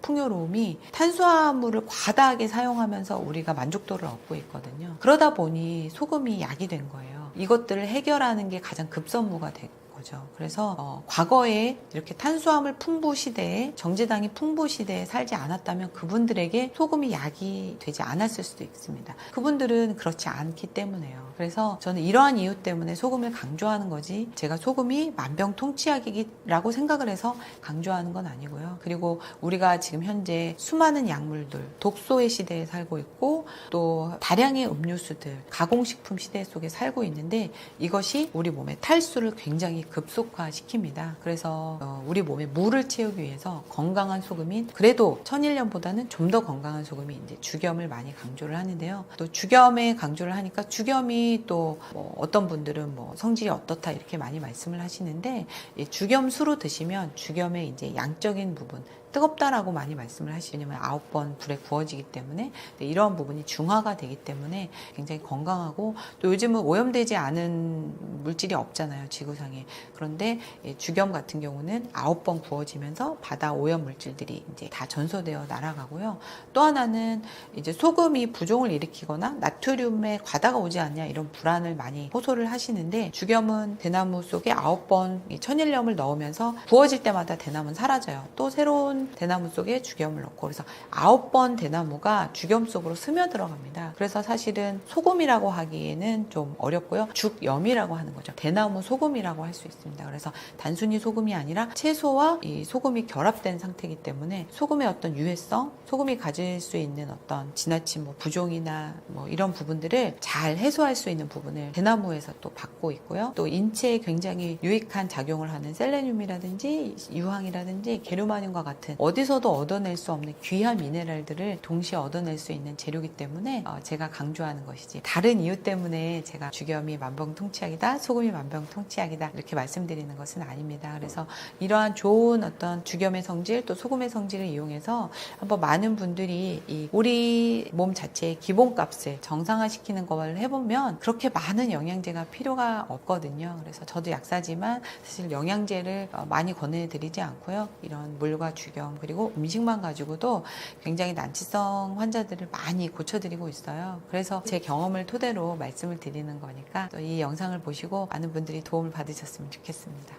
풍요로움이 탄수화물을 과다하게 사용하면서 우리가 만족도를 얻고 있거든요. 그러다 보니 소금이 약이 된 거예요. 이것들을 해결하는 게 가장 급선무가 되고 거죠. 그래서 과거에 이렇게 탄수화물 풍부 시대에 정제당이 풍부 시대에 살지 않았다면 그분들에게 소금이 약이 되지 않았을 수도 있습니다. 그분들은 그렇지 않기 때문에요. 그래서 저는 이러한 이유 때문에 소금을 강조하는 거지 제가 소금이 만병통치약이라고 생각을 해서 강조하는 건 아니고요. 그리고 우리가 지금 현재 수많은 약물들 독소의 시대에 살고 있고 또 다량의 음료수들 가공식품 시대 속에 살고 있는데 이것이 우리 몸의 탈수를 굉장히 급속화시킵니다. 그래서 우리 몸에 물을 채우기 위해서 건강한 소금인 그래도 천일염보다는 좀 더 건강한 소금이 이제 죽염을 많이 강조를 하는데요. 또 죽염에 강조를 하니까 죽염이 또 뭐 어떤 분들은 뭐 성질이 어떻다 이렇게 많이 말씀을 하시는데 이 죽염수로 드시면 죽염의 이제 양적인 부분 뜨겁다라고 많이 말씀을 하시냐면 9번 불에 구워지기 때문에 이러한 부분이 중화가 되기 때문에 굉장히 건강하고 또 요즘은 오염되지 않은 물질이 없잖아요 지구상에. 그런데 죽염 같은 경우는 9번 구워지면서 바다 오염 물질들이 이제 다 전소되어 날아가고요. 또 하나는 이제 소금이 부종을 일으키거나 나트륨에 과다가 오지 않냐 이런 불안을 많이 호소를 하시는데 죽염은 대나무 속에 9번 천일염을 넣으면서 구워질 때마다 대나무는 사라져요. 또 새로운 대나무 속에 죽염을 넣고 그래서 9번 대나무가 죽염 속으로 스며들어갑니다. 그래서 사실은 소금이라고 하기에는 좀 어렵고요. 죽염이라고 하는 거죠. 대나무 소금이라고 할 수 있습니다. 그래서 단순히 소금이 아니라 채소와 이 소금이 결합된 상태이기 때문에 소금의 어떤 유해성, 소금이 가질 수 있는 어떤 지나친 뭐 부종이나 뭐 이런 부분들을 잘 해소할 수 있는 부분을 대나무에서 또 받고 있고요. 또 인체에 굉장히 유익한 작용을 하는 셀레늄이라든지 유황이라든지 게르마늄과 같은 어디서도 얻어낼 수 없는 귀한 미네랄들을 동시에 얻어낼 수 있는 재료이기 때문에 제가 강조하는 것이지 다른 이유 때문에 제가 죽염이 만병통치약이다, 소금이 만병통치약이다 이렇게 말씀드리는 것은 아닙니다. 그래서 이러한 좋은 어떤 죽염의 성질 또 소금의 성질을 이용해서 한번 많은 분들이 우리 몸 자체의 기본값을 정상화시키는 걸 해보면 그렇게 많은 영양제가 필요가 없거든요. 그래서 저도 약사지만 사실 영양제를 많이 권해드리지 않고요. 이런 물과 죽염 그리고 음식만 가지고도 굉장히 난치성 환자들을 많이 고쳐드리고 있어요. 그래서 제 경험을 토대로 말씀을 드리는 거니까 또 이 영상을 보시고 많은 분들이 도움을 받으셨으면 좋겠습니다.